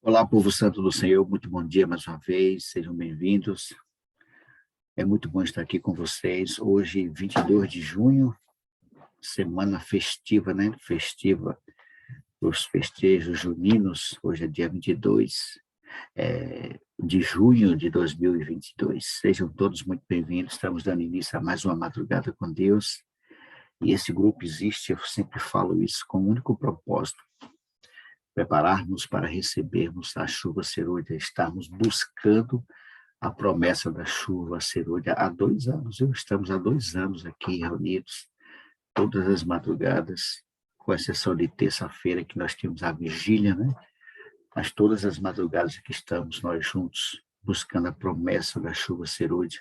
Olá, povo santo do Senhor, muito bom dia mais uma vez, sejam bem-vindos. É muito bom estar aqui com vocês. Hoje, 22 de junho, semana festiva, né? Festiva, os festejos juninos. Hoje é dia 22 de junho de 2022. Sejam todos muito bem-vindos. Estamos dando início a mais uma madrugada com Deus. E esse grupo existe, eu sempre falo isso, com um único propósito: preparar-nos para recebermos a chuva serôdia, estarmos buscando a promessa da chuva serôdia há 2 anos. Estamos há 2 anos aqui reunidos, todas as madrugadas, com exceção de terça-feira, que nós temos a vigília, né? Mas todas as madrugadas que estamos nós juntos, buscando a promessa da chuva serôdia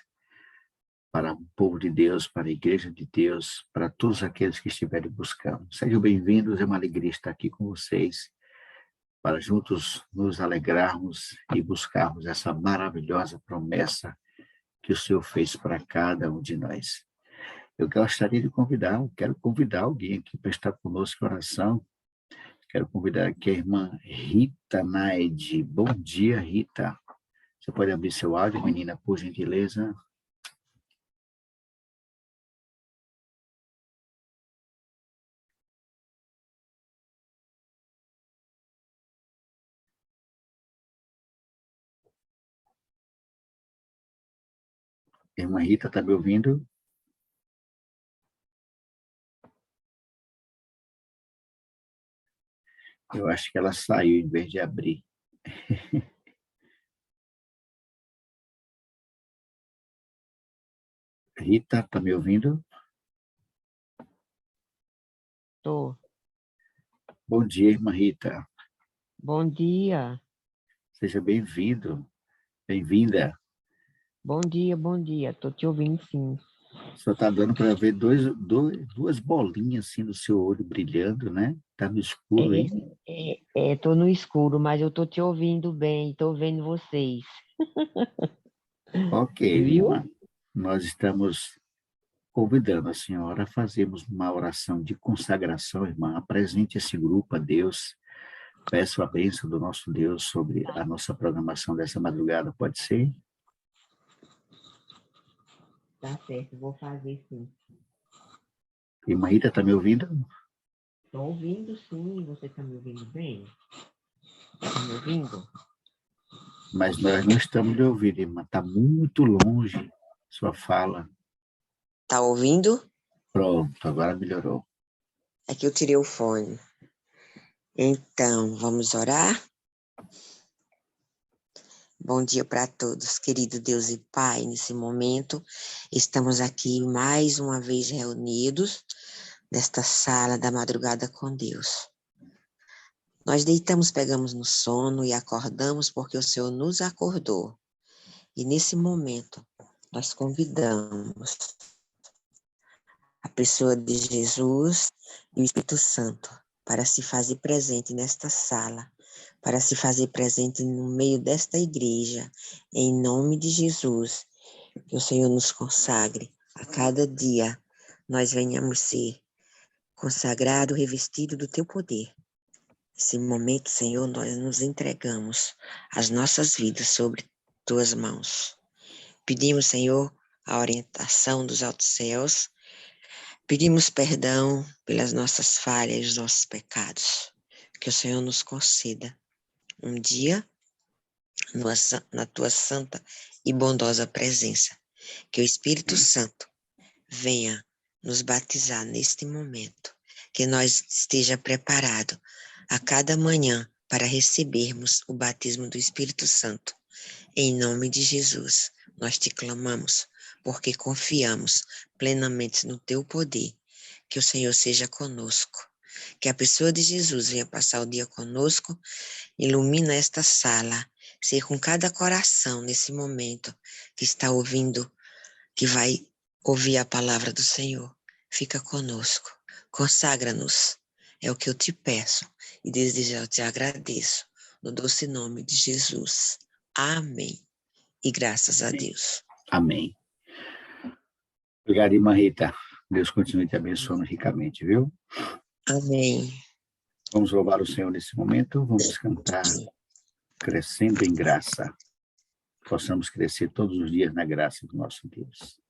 para o povo de Deus, para a igreja de Deus, para todos aqueles que estiverem buscando. Sejam bem-vindos, é uma alegria estar aqui com vocês, para juntos nos alegrarmos e buscarmos essa maravilhosa promessa que o Senhor fez para cada um de nós. Eu gostaria de quero convidar alguém aqui para estar conosco em oração. Quero convidar aqui a irmã Rita Naide. Bom dia, Rita. Você pode abrir seu áudio, menina, por gentileza? Irmã Rita, está me ouvindo? Eu acho que ela saiu em vez de abrir. Rita, está me ouvindo? Tô. Bom dia, irmã Rita. Bom dia. Seja bem-vindo, bem-vinda. Bom dia, bom dia. Tô te ouvindo, sim. Só está dando para ver duas bolinhas assim do seu olho brilhando, né? Está no escuro aí. Tô no escuro, mas eu tô te ouvindo bem, tô vendo vocês. Ok, Viu? irmã. Nós estamos convidando a senhora a fazermos uma oração de consagração, irmã. Apresente esse grupo a Deus. Peço a bênção do nosso Deus sobre a nossa programação dessa madrugada. Pode ser? Tá certo, vou fazer sim. Irmã Rita, está me ouvindo? Tô ouvindo sim, você tá me ouvindo bem? Tá me ouvindo? Mas nós não estamos lhe ouvindo, irmã. Está muito longe sua fala. Tá ouvindo? Pronto, agora melhorou. É que eu tirei o fone. Então, vamos orar? Bom dia para todos, querido Deus e Pai. Nesse momento, estamos aqui mais uma vez reunidos nesta sala da madrugada com Deus. Nós deitamos, pegamos no sono e acordamos porque o Senhor nos acordou. E nesse momento, nós convidamos a pessoa de Jesus e o Espírito Santo para se fazer presente nesta sala, para se fazer presente no meio desta igreja, em nome de Jesus, que o Senhor nos consagre a cada dia, nós venhamos ser consagrados, revestidos do teu poder. Nesse momento, Senhor, nós nos entregamos as nossas vidas sobre tuas mãos. Pedimos, Senhor, a orientação dos altos céus. Pedimos perdão pelas nossas falhas e os nossos pecados. Que o Senhor nos conceda um dia na tua santa e bondosa presença. Que o Espírito Santo venha nos batizar neste momento. Que nós esteja preparado a cada manhã para recebermos o batismo do Espírito Santo. Em nome de Jesus, nós te clamamos, porque confiamos plenamente no teu poder. Que o Senhor seja conosco. Que a pessoa de Jesus venha passar o dia conosco, ilumina esta sala, ser com cada coração nesse momento que está ouvindo, que vai ouvir a palavra do Senhor. Fica conosco, consagra-nos. É o que eu te peço e desde já eu te agradeço, no doce nome de Jesus. Amém. E graças a Deus. Amém. Obrigado, irmã Rita. Deus continue te abençoando ricamente, viu? Amém. Vamos louvar o Senhor nesse momento. Vamos cantar crescendo em graça. Possamos crescer todos os dias na graça do nosso Deus.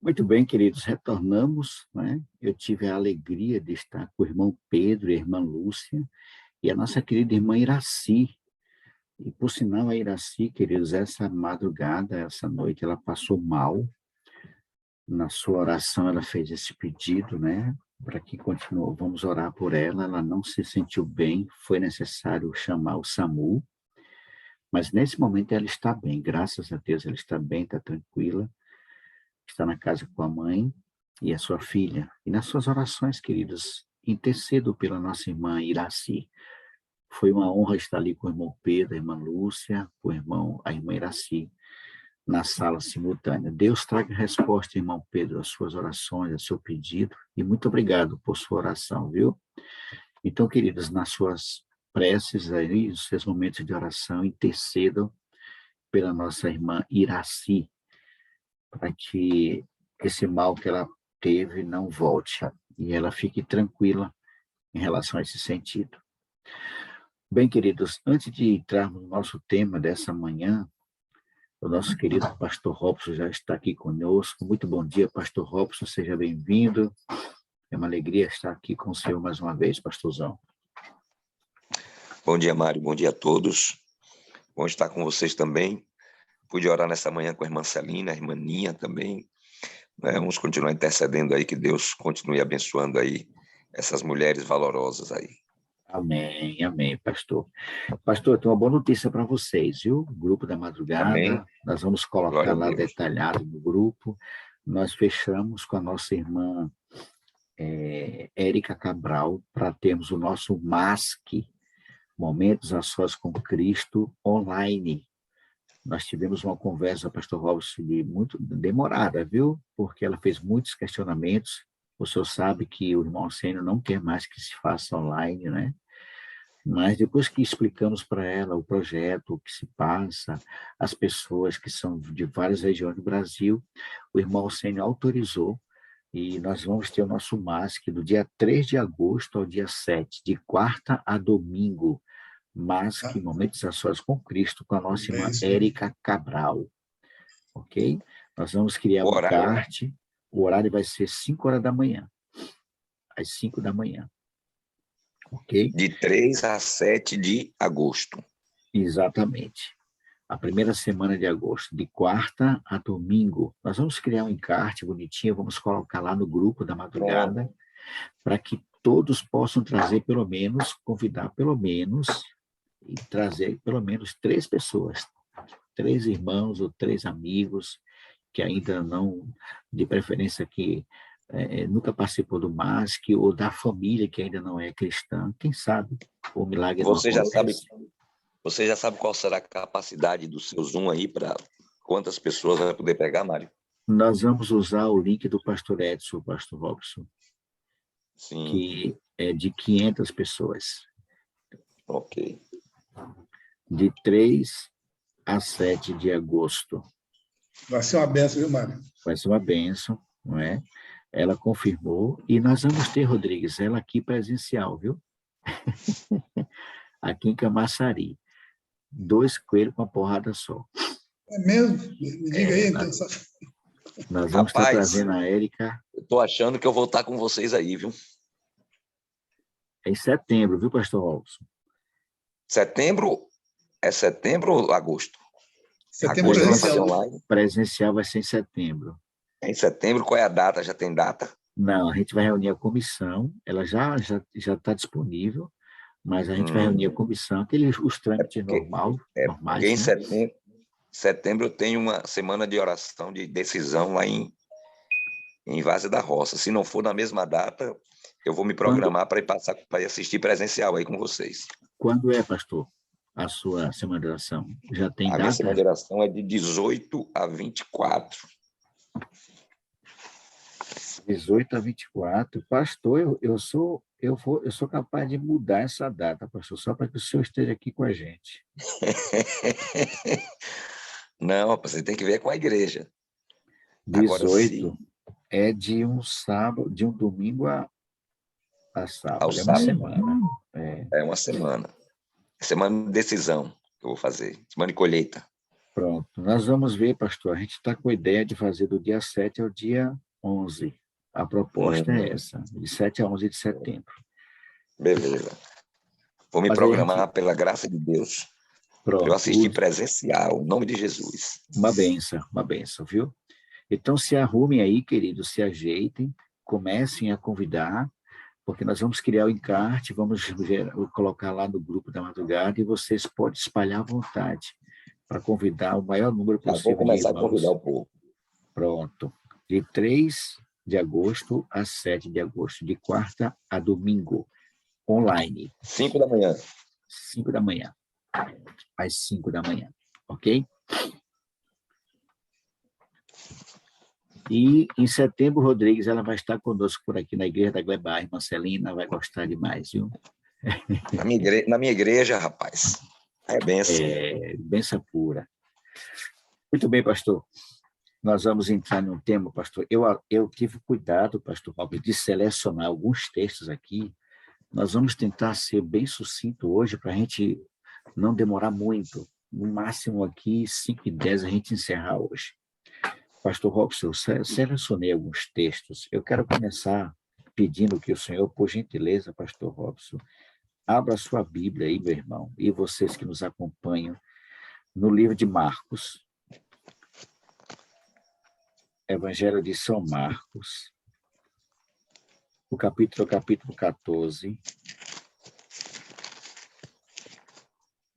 Muito bem, queridos, retornamos, né? Eu tive a alegria de estar com o irmão Pedro e a irmã Lúcia e a nossa querida irmã Iraci. E, por sinal, a Iraci, queridos, essa madrugada, essa noite, ela passou mal. Na sua oração, ela fez esse pedido, né? Para que continue, vamos orar por ela. Ela não se sentiu bem, foi necessário chamar o SAMU. Mas, nesse momento, ela está bem, graças a Deus, ela está bem, está tranquila. Está na casa com a mãe e a sua filha. E nas suas orações, queridos, intercedo pela nossa irmã Iraci. Foi uma honra estar ali com o irmão Pedro, a irmã Lúcia, com a irmã Iraci, na sala simultânea. Deus traga resposta, irmão Pedro, às suas orações, ao seu pedido, e muito obrigado por sua oração, viu? Então, queridos, nas suas preces aí, nos seus momentos de oração, intercedam pela nossa irmã Iraci, para que esse mal que ela teve não volte e ela fique tranquila em relação a esse sentido. Bem, queridos, antes de entrarmos no nosso tema dessa manhã, o nosso querido pastor Robson já está aqui conosco. Muito bom dia, pastor Robson, seja bem-vindo. É uma alegria estar aqui com o senhor mais uma vez, pastorzão. Bom dia, Mário, bom dia a todos. Bom estar com vocês também. Pude orar nessa manhã com a irmã Celina, a irmã Ninha também. Vamos continuar intercedendo aí, que Deus continue abençoando aí essas mulheres valorosas aí. Amém, amém, pastor. Pastor, tem uma boa notícia para vocês, viu? O grupo da madrugada, Amém. nós vamos colocar Glória a lá Deus. detalhado no grupo. Nós fechamos com a nossa irmã Érica Cabral para termos o nosso MASC, Momentos a Sós com Cristo, online. Nós tivemos uma conversa, pastor Robson, muito demorada, viu? Porque ela fez muitos questionamentos. O senhor sabe que o irmão Sênio não quer mais que se faça online, né? Mas depois que explicamos para ela o projeto, o que se passa, as pessoas que são de várias regiões do Brasil, o irmão Sênio autorizou e nós vamos ter o nosso MASC do dia 3 de agosto ao dia 7, de quarta a domingo. MASC, Momentos a Sós com Cristo, com a nossa irmã Érica Cabral. Ok? Nós vamos criar um kart. O horário vai ser 5 horas da manhã. Às 5 da manhã. Ok? De 3 a 7 de agosto. Exatamente. A primeira semana de agosto, de quarta a domingo. Nós vamos criar um encarte bonitinho, vamos colocar lá no grupo da madrugada, para que todos possam trazer pelo menos, convidar pelo menos, e trazer pelo menos 3 pessoas, 3 irmãos ou 3 amigos, que ainda não, de preferência que nunca participou do MASC, ou da família que ainda não é cristã, quem sabe o milagre não acontece. Você já sabe qual será a capacidade do seu Zoom aí, para quantas pessoas vai poder pegar, Mário? Nós vamos usar o link do pastor Edson, pastor Robson, Sim. Que é de 500 pessoas. Ok. De 3 a 7 de agosto. Vai ser uma benção, viu, Mário? Vai ser uma bênção, não é? Ela confirmou, e nós vamos ter, Rodrigues, ela aqui presencial, viu? Aqui em Camaçari. 2 coelhos com uma porrada só. É mesmo? Me diga aí, então. Nós vamos estar trazendo a Érica. Eu estou achando que eu vou estar com vocês aí, viu? É em setembro, viu, pastor Robson? Setembro? É setembro ou agosto? Setembro presencial. Presencial vai ser em setembro. Em setembro, qual é a data? Já tem data? Não, a gente vai reunir a comissão, ela já está disponível, mas a gente vai reunir a comissão, os trâmites normais. Porque em setembro eu tenho uma semana de oração, de decisão lá em Várzea da Roça. Se não for na mesma data, eu vou me programar para ir assistir presencial aí com vocês. Quando é, pastor, a sua semana de oração? Já tem data? A minha semana de oração é de 18 a 24. 18 a 24. Pastor, eu sou capaz de mudar essa data, pastor, só para que o senhor esteja aqui com a gente. Não, você tem que ver com a igreja. 18 agora, é de um sábado, de um domingo a sábado. Uma semana. É uma semana. Semana de decisão que eu vou fazer. Semana de colheita. Pronto. Nós vamos ver, pastor. A gente está com a ideia de fazer do dia 7 ao dia 11. A proposta é essa, de 7 a 11 de setembro. Beleza. Vou me programar pela graça de Deus. Pronto. Eu assisti presencial, em nome de Jesus. Uma benção, viu? Então, se arrumem aí, queridos, se ajeitem, comecem a convidar, porque nós vamos criar o encarte, vamos colocar lá no grupo da madrugada, e vocês podem espalhar à vontade, para convidar o maior número possível. Vou começar a convidar o povo. Pronto. De 3 de agosto a 7 de agosto, de quarta a domingo, online. 5 da manhã. 5 da manhã. Às 5 da manhã, ok? E em setembro, Rodrigues, ela vai estar conosco por aqui na igreja da Glebar, irmã Celina, vai gostar demais, viu? Na minha igreja, rapaz, é benção. É, benção pura. Muito bem, pastor. Nós vamos entrar num tema, pastor. Eu tive cuidado, pastor Robert, de selecionar alguns textos aqui. Nós vamos tentar ser bem sucinto hoje, para a gente não demorar muito. No máximo aqui, 5h10, a gente encerrar hoje. Pastor Robson, eu selecionei alguns textos. Eu quero começar pedindo que o senhor, por gentileza, pastor Robson, abra a sua Bíblia aí, meu irmão, e vocês que nos acompanham, no livro de Marcos, Evangelho de São Marcos, o capítulo 14,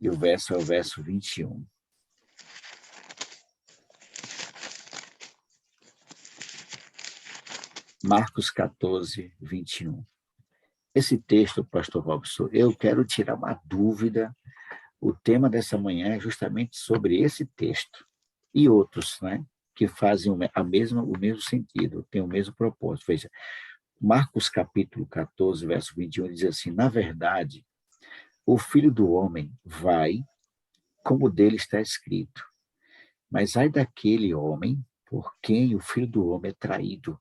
e o verso é o verso 21. Marcos 14, 21. Esse texto, pastor Robson, eu quero tirar uma dúvida. O tema dessa manhã é justamente sobre esse texto e outros, né, que fazem o mesmo sentido, têm o mesmo propósito. Veja, Marcos capítulo 14, verso 21, diz assim: na verdade, o Filho do Homem vai, como dele está escrito, mas ai daquele homem por quem o Filho do Homem é traído.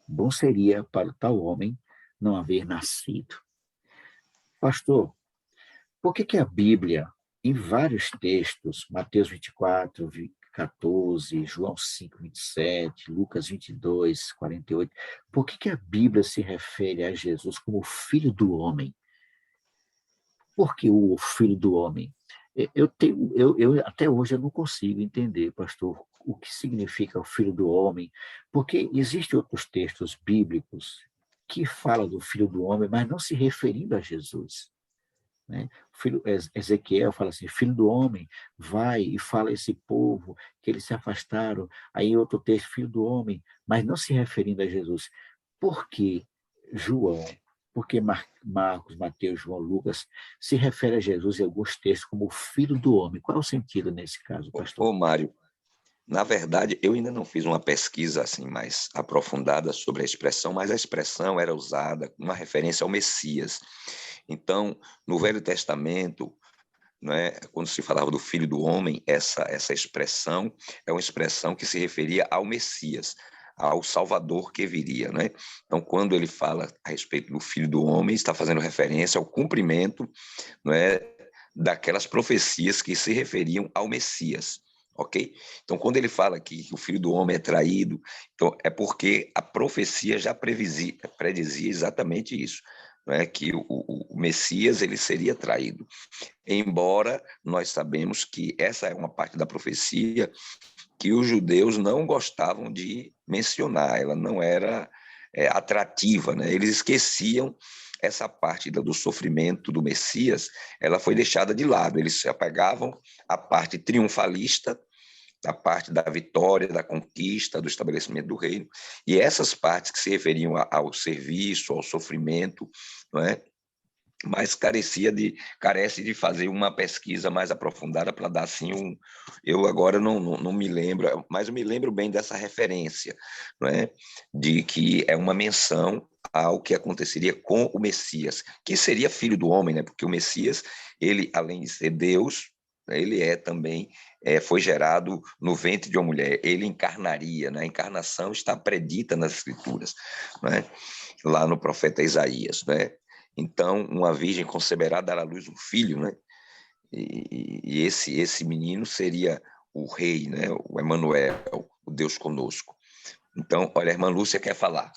Bom seria para o tal homem não haver nascido. Pastor, por que a Bíblia, em vários textos, Mateus 24, 14, João 5, 27, Lucas 22, 48, por que a Bíblia se refere a Jesus como Filho do Homem? Por que o Filho do Homem? Até hoje eu não consigo entender, pastor, o que significa o Filho do Homem, porque existem outros textos bíblicos que falam do Filho do Homem, mas não se referindo a Jesus. Né? Ezequiel fala assim: Filho do Homem, vai e fala a esse povo que eles se afastaram. Aí em outro texto, Filho do Homem, mas não se referindo a Jesus. Por que João, por que Marcos, Mateus, João, Lucas se refere a Jesus em alguns textos como Filho do Homem? Qual é o sentido nesse caso, pastor? Ô, Mário, na verdade, eu ainda não fiz uma pesquisa assim mais aprofundada sobre a expressão, mas a expressão era usada com uma referência ao Messias. Então, no Velho Testamento, né, quando se falava do Filho do Homem, essa expressão é uma expressão que se referia ao Messias, ao Salvador que viria. Né? Então, quando ele fala a respeito do Filho do Homem, está fazendo referência ao cumprimento, né, daquelas profecias que se referiam ao Messias. Ok? Então, quando ele fala aqui que o Filho do Homem é traído, então é porque a profecia já predizia exatamente isso, né? Que o Messias ele seria traído. Embora nós sabemos que essa é uma parte da profecia que os judeus não gostavam de mencionar, ela não era atrativa, né? Eles esqueciam essa parte do sofrimento do Messias, ela foi deixada de lado, eles se apegavam à parte triunfalista, a parte da vitória, da conquista, do estabelecimento do reino, e essas partes que se referiam ao serviço, ao sofrimento, não é? Mas carece de fazer uma pesquisa mais aprofundada para dar assim eu agora não me lembro, mas eu me lembro bem dessa referência, não é? De que é uma menção ao que aconteceria com o Messias, que seria filho do homem, né? Porque o Messias, ele além de ser Deus, ele também foi gerado no ventre de uma mulher, ele encarnaria, né? A encarnação está predita nas Escrituras, né? Lá no profeta Isaías, né? Então, uma virgem conceberá, dará à luz um filho, né? E esse menino seria o rei, né? O Emanuel, o Deus conosco. Então, olha, a irmã Lúcia quer falar.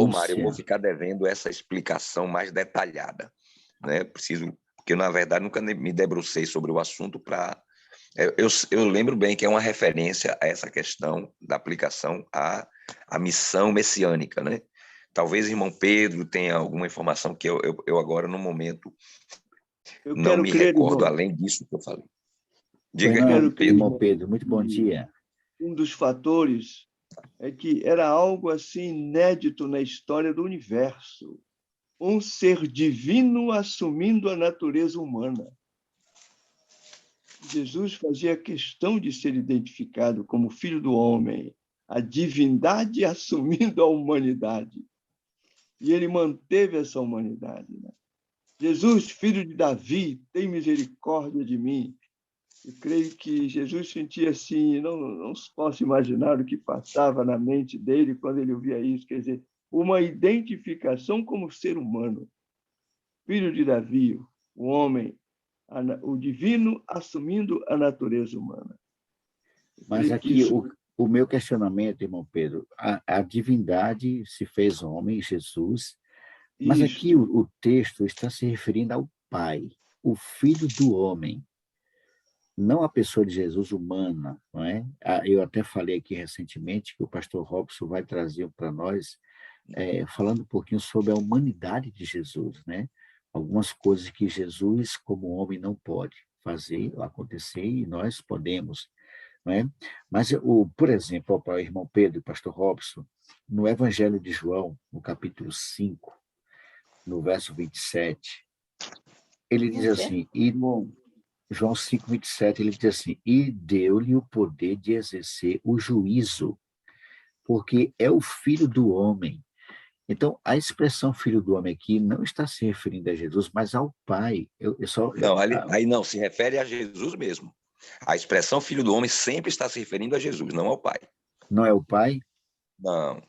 Mário, eu vou ficar devendo essa explicação mais detalhada, né? Porque na verdade nunca me debrucei sobre o assunto para... Eu lembro bem que é uma referência a essa questão da aplicação à missão messiânica, né? Talvez o irmão Pedro tenha alguma informação que eu agora, no momento, não me recordo, além disso que eu falei. Diga, irmão Pedro, muito bom dia. Um dos fatores é que era algo assim inédito na história do universo. Um ser divino assumindo a natureza humana. Jesus fazia questão de ser identificado como Filho do Homem, a divindade assumindo a humanidade. E ele manteve essa humanidade. Né? Jesus, filho de Davi, tem misericórdia de mim. Eu creio que Jesus sentia assim, não se posso imaginar o que passava na mente dele quando ele ouvia isso, quer dizer, uma identificação como ser humano. Filho de Davi, o homem, o divino assumindo a natureza humana. Mas aqui o meu questionamento, irmão Pedro, a divindade se fez homem, Jesus, mas aqui o texto está se referindo ao Pai, o Filho do Homem. não a pessoa de Jesus humana, não é? Eu até falei aqui recentemente que o pastor Robson vai trazer para nós, falando um pouquinho sobre a humanidade de Jesus, né? Algumas coisas que Jesus, como homem, não pode fazer, acontecer, e nós podemos, não é? Mas, por exemplo, para o irmão Pedro e pastor Robson, no Evangelho de João, no capítulo 5, no verso 27, ele diz assim, Bom, João 5, 27, ele diz assim, e deu-lhe o poder de exercer o juízo, porque é o filho do homem. Então, a expressão filho do homem aqui não está se referindo a Jesus, mas ao Pai. Não, aí não, se refere a Jesus mesmo. A expressão filho do homem sempre está se referindo a Jesus, não ao Pai. Não é o Pai? Não.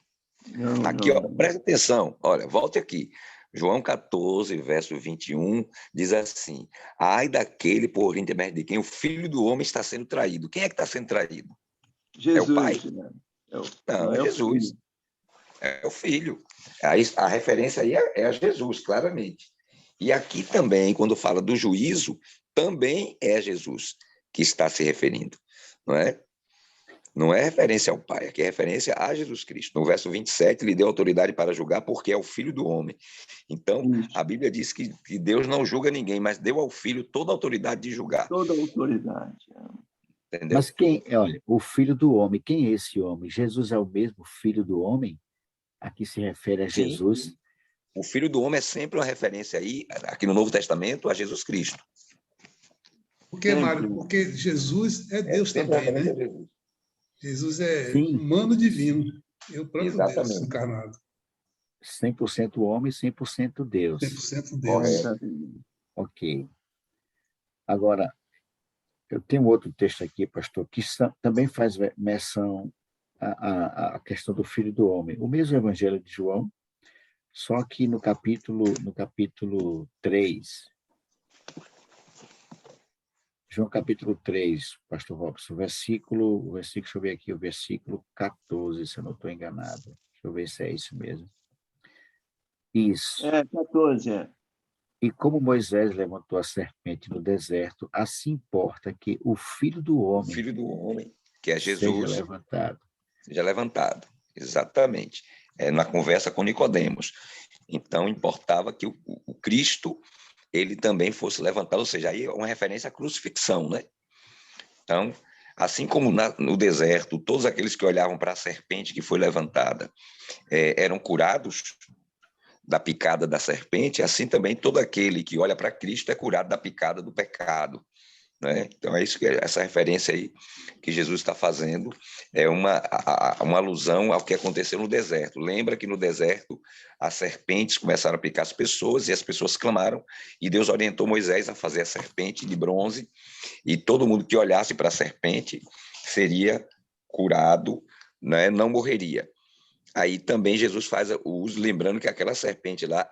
não, Aqui, ó, não. presta atenção, olha, volte aqui. João 14, verso 21, diz assim: ai daquele por intermédio de quem o filho do homem está sendo traído. Quem é que está sendo traído? É o Pai? Jesus, né? Não, é é o Jesus. filho. É o Filho. Aí, a referência aí é a Jesus, claramente. E aqui também, quando fala do juízo, também é Jesus que está se referindo, não é? Não é referência ao Pai, aqui é referência a Jesus Cristo. No verso 27, ele deu autoridade para julgar porque é o Filho do homem. Então, Isso. a Bíblia diz que Deus não julga ninguém, mas deu ao Filho toda a autoridade de julgar. Toda a autoridade. Entendeu? Mas olha, o filho do homem, quem é esse homem? Jesus é o mesmo filho do homem? Aqui se refere a Sim. Jesus. O Filho do homem é sempre uma referência aí, aqui no Novo Testamento, a Jesus Cristo. Por que, Mário? Porque Jesus é Deus sempre também, referência né? a Jesus. Jesus é Sim, humano divino. É o próprio Deus Exatamente. encarnado. 100% homem, 100% Deus. 100% Deus. Correto. Ok. Agora, eu tenho outro texto aqui, pastor, que também faz menção à questão do filho do homem. O mesmo Evangelho de João, só que no capítulo 3, João capítulo 3, pastor Robson, versículo, deixa eu ver aqui, o versículo 14, se eu não estou enganado. Deixa eu ver se é isso mesmo. Isso. 14, é. E como Moisés levantou a serpente no deserto, assim importa que o Filho do O Homem Filho do homem, que é seja Jesus, levantado. seja levantado. Exatamente. Na conversa com Nicodemos. Então, importava que o Cristo ele também fosse levantado, ou seja, aí é uma referência à crucifixão, né? Então, assim como no deserto, todos aqueles que olhavam para a serpente que foi levantada eram curados da picada da serpente, assim também todo aquele que olha para Cristo é curado da picada do pecado, né? Então, é isso que essa referência aí que Jesus está fazendo é uma alusão ao que aconteceu no deserto. Lembra que no deserto as serpentes começaram a picar as pessoas e as pessoas clamaram e Deus orientou Moisés a fazer a serpente de bronze e todo mundo que olhasse para a serpente seria curado, né? Não morreria. Aí também Jesus faz o uso, lembrando que aquela serpente lá,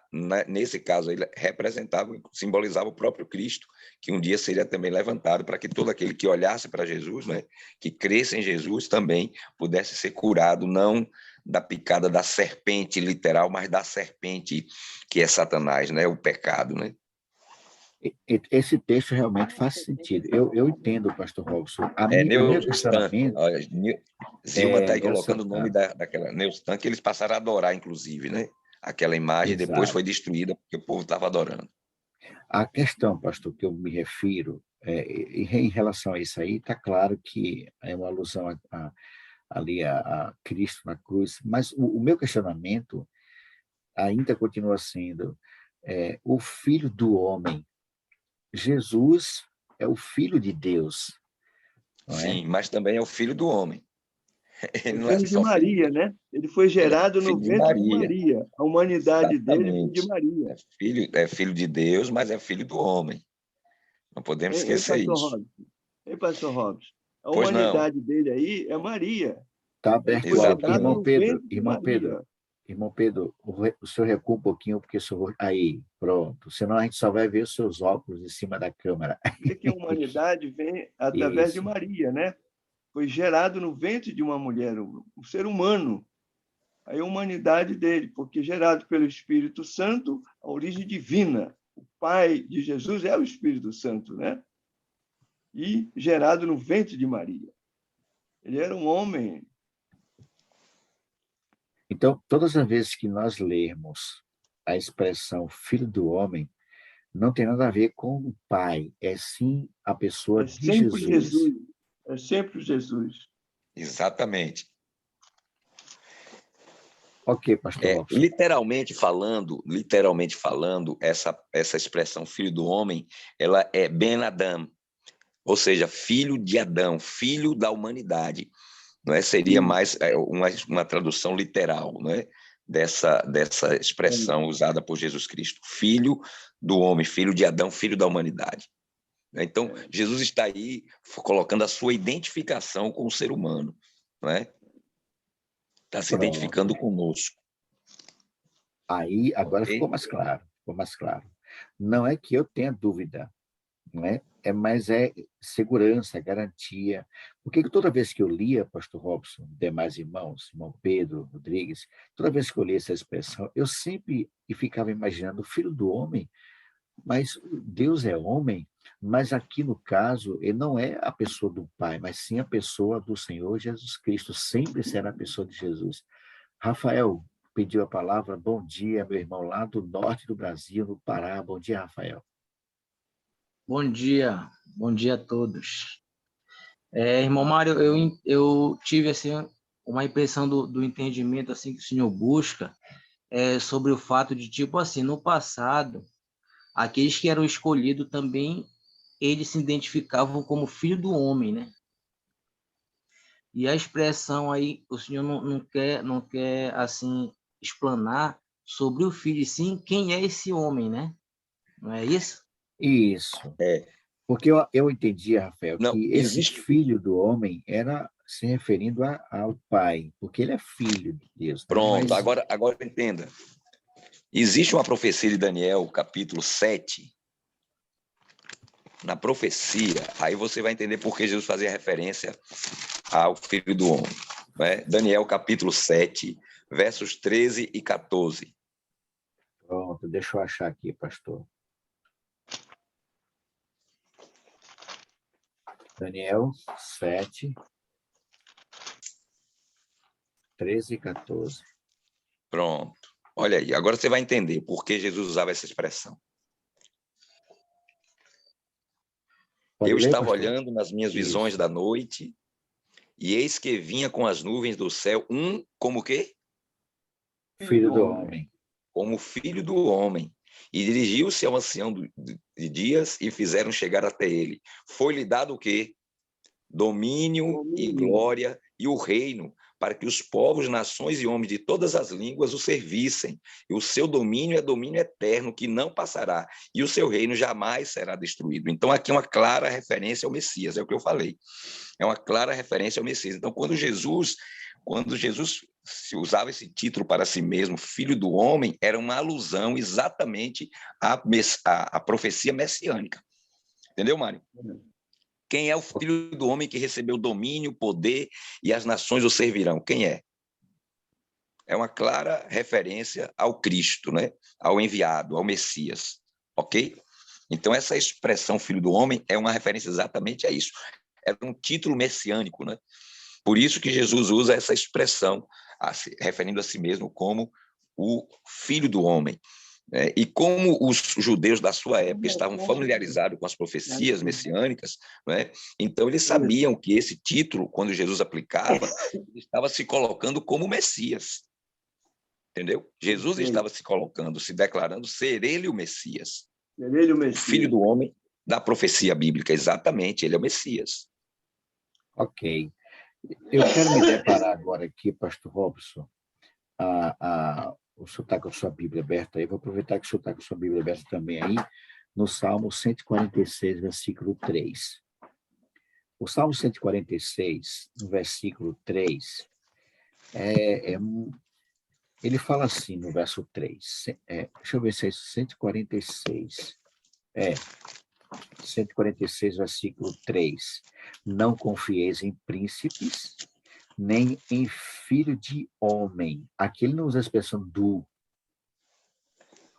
nesse caso, ele representava, simbolizava o próprio Cristo, que um dia seria também levantado para que todo aquele que olhasse para Jesus, né, que cresce em Jesus, também pudesse ser curado, não da picada da serpente literal, mas da serpente que é Satanás, né, o pecado, né? Esse texto realmente faz sentido. Eu entendo, pastor Robson. O meu Neustan. questionamento Zilma está aí Nelson, colocando o nome daquela Neustan, que eles passaram a adorar, inclusive, né? Aquela imagem depois exato. foi destruída porque o povo estava adorando. A questão, pastor, que eu me refiro, em relação a isso aí, está claro que é uma alusão ali a Cristo na cruz, mas o meu questionamento ainda continua sendo o Filho do Homem. Jesus é o Filho de Deus, não é? Sim, mas também é o filho do homem. Ele O não é filho de só filho de Maria, Deus, né? Ele foi ele é gerado no filho de ventre de Maria. Maria. A humanidade dele vem de Exatamente. Maria. É filho de Deus, mas é filho do homem. Não podemos esquecer Pastor isso. Robson? Pastor Robson? A Pois não. humanidade dele aí é Maria. Está Ele aberto foi o áudio. gerado Exatamente. no ventre de Maria. Irmão Pedro, o senhor recua um pouquinho, porque o senhor... Aí, pronto. Senão a gente só vai ver os seus óculos em cima da câmera. Vê que a humanidade vem através de Isso. Maria, né? Foi gerado no ventre de uma mulher, um ser humano. Aí a humanidade dele, porque gerado pelo Espírito Santo, a origem divina. O Pai de Jesus é o Espírito Santo, né? e gerado no ventre de Maria. Ele era um homem. Então, todas as vezes que nós lermos a expressão filho do homem, não tem nada a ver com o pai, é sim a pessoa de sempre Jesus. Jesus. É sempre Jesus. Exatamente. Ok, pastor Robson. Literalmente falando, essa expressão filho do homem, ela é Ben Adam, ou seja, filho de Adão, filho da humanidade. Não é? Seria mais uma tradução literal, não é? dessa expressão usada por Jesus Cristo. Filho do homem, filho de Adão, filho da humanidade. Então, Jesus está aí colocando a sua identificação com o ser humano. Não é? Está se identificando conosco. Aí, agora ficou mais claro. Não é que eu tenha dúvida, não é? Mas é segurança, garantia. Porque toda vez que eu lia, pastor Robson, demais irmãos, irmão Pedro, Rodrigues, toda vez que eu lia essa expressão, eu sempre ficava imaginando o filho do homem, mas Deus é homem, mas aqui no caso, ele não é a pessoa do Pai, mas sim a pessoa do Senhor Jesus Cristo, sempre será a pessoa de Jesus. Rafael pediu a palavra. Bom dia, meu irmão, lá do norte do Brasil, no Pará. Bom dia, Rafael. Bom dia a todos. Irmão Mário, eu tive assim, uma impressão do entendimento assim, que o senhor busca sobre o fato de, tipo assim, no passado, aqueles que eram escolhidos também, eles se identificavam como filho do homem, né? E a expressão aí, o senhor não quer assim, explanar sobre o filho, e sim quem é esse homem, né? Não é isso? Isso. Porque eu entendi, Rafael, que esse filho do homem era se referindo ao Pai, porque ele é filho de Deus. Né? Pronto, mas... agora entenda. Existe uma profecia de Daniel, capítulo 7. Na profecia, aí você vai entender por que Jesus fazia referência ao filho do homem. Né? Daniel, capítulo 7, versos 13 e 14. Pronto, deixa eu achar aqui, pastor. Daniel 7, 13 e 14. Pronto. Olha aí, agora você vai entender por que Jesus usava essa expressão. Eu estava olhando nas minhas visões da noite, e eis que vinha com as nuvens do céu como o quê? Filho do homem. Como filho do homem. E dirigiu-se ao ancião de dias e fizeram chegar até ele. Foi-lhe dado o quê? Domínio e glória e o reino, para que os povos, nações e homens de todas as línguas o servissem. E o seu domínio é domínio eterno, que não passará, e o seu reino jamais será destruído. Então, aqui é uma clara referência ao Messias, é o que eu falei. É uma clara referência ao Messias. Então, quando Jesus se usava esse título para si mesmo, filho do homem, era uma alusão exatamente à profecia messiânica. Entendeu, Mário? Quem é o filho do homem que recebeu domínio, poder e as nações o servirão? Quem é? É uma clara referência ao Cristo, né? Ao enviado, ao Messias. Ok? Então, essa expressão filho do homem é uma referência exatamente a isso. É um título messiânico, né? Por isso que Jesus usa essa expressão, referindo a si mesmo como o filho do homem. E como os judeus da sua época estavam familiarizados com as profecias messiânicas, né? Então eles sabiam que esse título, quando Jesus aplicava, ele estava se colocando como Messias. Entendeu? Jesus estava se colocando, se declarando ser ele o Messias. O filho do homem da profecia bíblica, exatamente, ele é o Messias. Ok. Eu quero me deparar agora aqui, pastor Robson, o senhor está com a sua Bíblia aberta aí, vou aproveitar que o senhor está com a sua Bíblia aberta também aí, no Salmo 146, versículo 3. O Salmo 146, no versículo 3, ele fala assim, no verso 3, deixa eu ver se é 146, 146, versículo 3, não confieis em príncipes, nem em filho de homem. Aqui ele não usa a expressão do.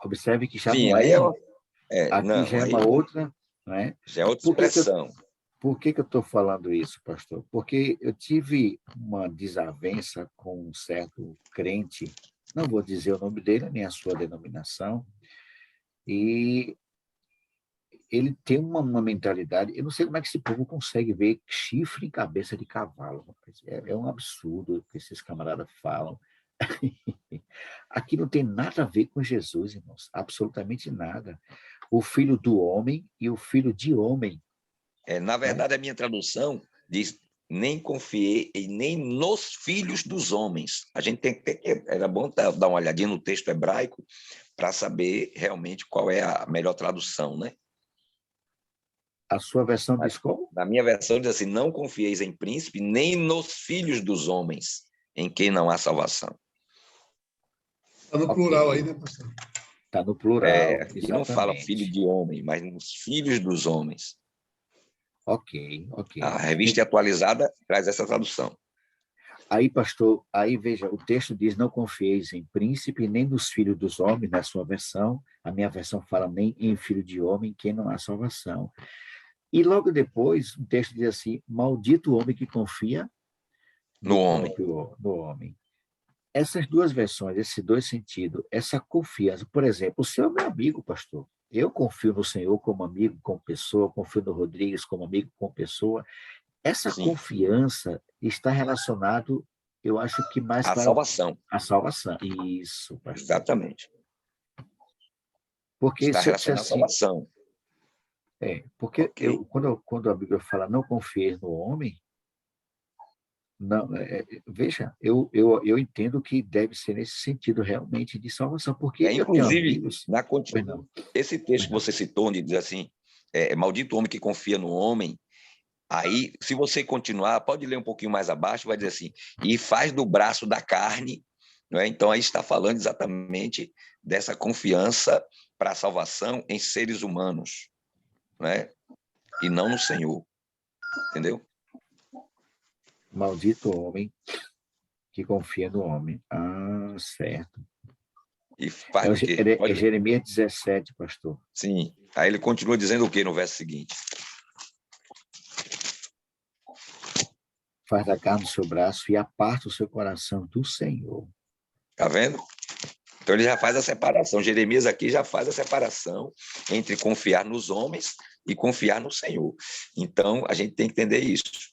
Observe que já não é. Aqui já é uma outra. Não é? Já é outra expressão. Por que eu estou falando isso, pastor? Porque eu tive uma desavença com um certo crente, não vou dizer o nome dele, nem a sua denominação, e ele tem uma mentalidade, eu não sei como é que esse povo consegue ver chifre em cabeça de cavalo, rapaz. É um absurdo o que esses camaradas falam. Aqui não tem nada a ver com Jesus, irmãos, absolutamente nada. O filho do homem e o filho de homem. Na verdade, a minha tradução diz: nem confiei e nem nos filhos dos homens. A gente tem que ter, era bom dar uma olhadinha no texto hebraico para saber realmente qual é a melhor tradução, né? A sua versão diz como? Na minha versão diz assim: não confieis em príncipe, nem nos filhos dos homens, em quem não há salvação. Está no plural aí, né, pastor? Está no plural, Aqui não fala filho de homem, mas nos filhos dos homens. Ok. A revista atualizada traz essa tradução. Aí, pastor, aí veja, o texto diz: não confieis em príncipe, nem dos filhos dos homens, na sua versão. A minha versão fala: nem em filho de homem, quem não há salvação. E logo depois, o texto diz assim: maldito o homem que confia no homem. No homem. Essas duas versões, esses dois sentidos, essa confiança. Por exemplo, o senhor é meu amigo, pastor. Eu confio no Senhor como amigo, como pessoa, confio no Rodrigues como amigo, como pessoa. Essa Sim. Confiança está relacionado, eu acho que mais A para salvação. a salvação. Isso, pastor. Exatamente. Porque está se eu disser relacionado à salvação. Porque Okay. quando a Bíblia fala não confieis no homem, não, veja, eu entendo que deve ser nesse sentido realmente de salvação, porque eu tenho inclusive, amigos... esse texto que você citou, onde diz assim, maldito o homem que confia no homem, aí, se você continuar, pode ler um pouquinho mais abaixo, vai dizer assim, e faz do braço da carne, não é? Então aí está falando exatamente dessa confiança para a salvação em seres humanos, não é? E não no Senhor, entendeu? Maldito o homem que confia no homem. Ah, certo. E faz do quê? É Jeremias 17, pastor. Sim. Aí ele continua dizendo o quê no verso seguinte? Faz da carne o seu braço e aparta o seu coração do Senhor. Está vendo? Então ele já faz a separação. Jeremias aqui já faz a separação entre confiar nos homens e confiar no Senhor. Então a gente tem que entender isso.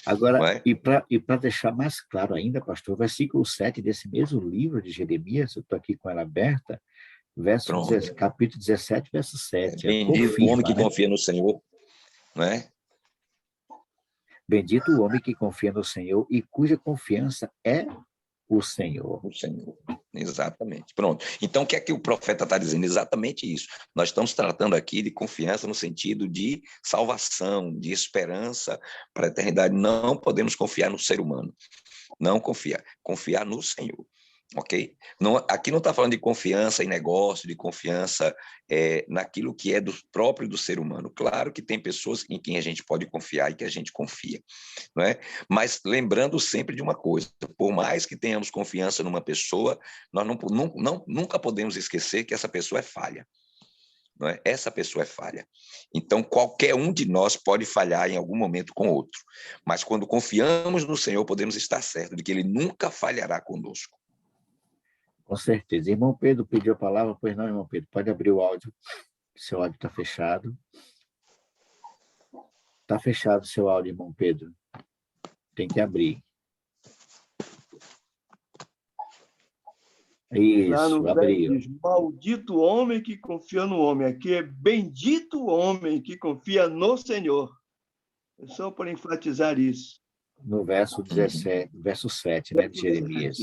Agora, e para deixar mais claro ainda, pastor, versículo 7 desse mesmo livro de Jeremias, eu estou aqui com ela aberta, capítulo 17, verso 7. Bendito o homem que confia no Senhor, não é? Bendito o homem que confia no Senhor e cuja confiança é o Senhor. O Senhor, exatamente. Pronto. Então, o que é que o profeta está dizendo? Exatamente isso. Nós estamos tratando aqui de confiança no sentido de salvação, de esperança para a eternidade. Não podemos confiar no ser humano. Não confiar no Senhor. Ok? Não, aqui não está falando de confiança em negócio, de confiança naquilo que é do próprio do ser humano. Claro que tem pessoas em quem a gente pode confiar e que a gente confia, não é? Mas lembrando sempre de uma coisa: por mais que tenhamos confiança numa pessoa, nós nunca podemos esquecer que essa pessoa é falha. Não é? Essa pessoa é falha. Então, qualquer um de nós pode falhar em algum momento com outro. Mas quando confiamos no Senhor, podemos estar certos de que Ele nunca falhará conosco. Com certeza. Irmão Pedro pediu a palavra, pois não, irmão Pedro? Pode abrir o áudio. Seu áudio está fechado. Está fechado o seu áudio, irmão Pedro. Tem que abrir. Isso, abriu. Diz, maldito o homem que confia no homem. Aqui é bendito o homem que confia no Senhor. É só para enfatizar isso. No verso 17, verso 7, né, de Jeremias.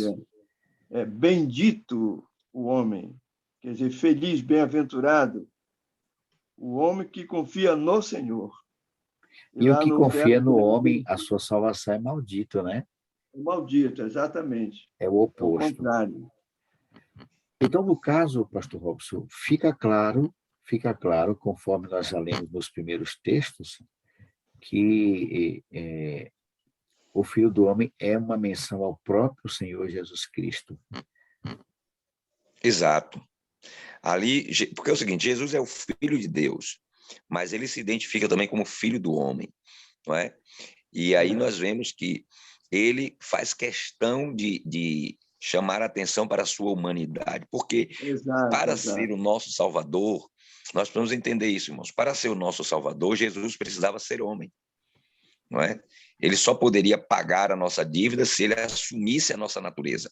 Bendito o homem, quer dizer, feliz, bem-aventurado, o homem que confia no Senhor. E o que confia no homem, a sua salvação é maldito, né? Maldito, exatamente. É o oposto. É o contrário. Então, no caso, pastor Robson, fica claro, conforme nós já lemos nos primeiros textos, que o Filho do Homem é uma menção ao próprio Senhor Jesus Cristo. Exato. Ali, porque é o seguinte: Jesus é o Filho de Deus. mas ele se identifica também como filho do homem, não é? E aí nós vemos que ele faz questão de chamar a atenção para a sua humanidade, porque para ser o nosso Salvador, nós precisamos entender isso, irmãos. Para ser o nosso Salvador, Jesus precisava ser homem, não é? Ele só poderia pagar a nossa dívida se ele assumisse a nossa natureza.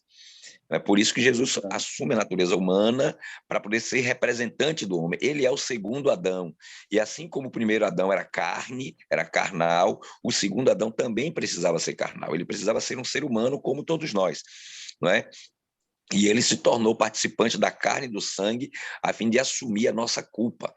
É por isso que Jesus assume a natureza humana para poder ser representante do homem. Ele é o segundo Adão. E assim como o primeiro Adão era carne, era carnal, o segundo Adão também precisava ser carnal. Ele precisava ser um ser humano como todos nós, não é? E ele se tornou participante da carne e do sangue a fim de assumir a nossa culpa,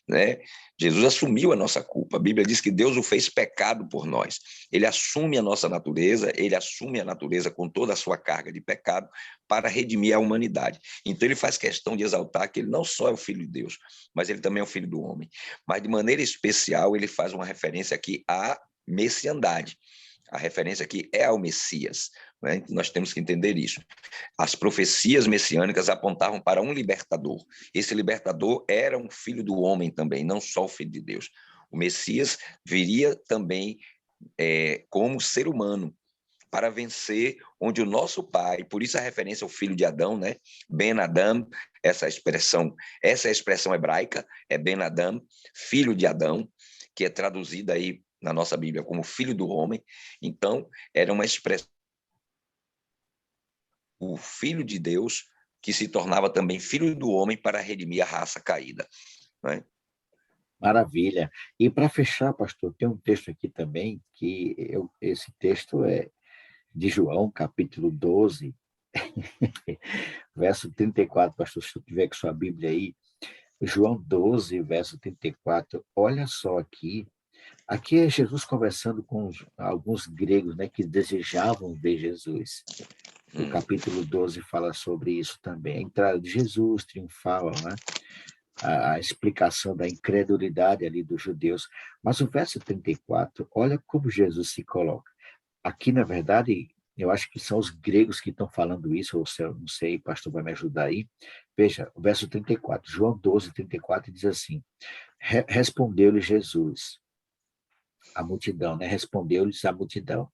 né? Jesus assumiu a nossa culpa. A Bíblia diz que Deus o fez pecado por nós. Ele assume a nossa natureza, ele assume a natureza com toda a sua carga de pecado para redimir a humanidade. Então ele faz questão de exaltar que ele não só é o Filho de Deus, mas ele também é o Filho do homem. Mas de maneira especial ele faz uma referência aqui à messiandade. A referência aqui é ao Messias, né? Nós temos que entender isso. As profecias messiânicas apontavam para um libertador. Esse libertador era um filho do homem também, não só o filho de Deus. O Messias viria também como ser humano para vencer onde o nosso pai, por isso a referência ao filho de Adão, né? Ben Adam, essa é a expressão hebraica, é Ben Adam, filho de Adão, que é traduzida aí na nossa Bíblia como filho do homem. Então, era uma expressão, o filho de Deus, que se tornava também filho do homem para redimir a raça caída, né? Maravilha. E para fechar, pastor, tem um texto aqui também, esse texto é de João, capítulo 12, verso 34, pastor, se tu tiver com sua Bíblia aí, João 12, verso 34, olha só aqui é Jesus conversando com alguns gregos, né, que desejavam ver Jesus. O capítulo 12 fala sobre isso também. A entrada de Jesus triunfal, né? A explicação da incredulidade ali dos judeus. Mas o verso 34, olha como Jesus se coloca. Aqui, na verdade, eu acho que são os gregos que estão falando isso, ou se eu não sei, o pastor vai me ajudar aí. Veja, o verso 34, João 12, 34, diz assim, respondeu-lhe Jesus, a multidão, né? Respondeu-lhes a multidão.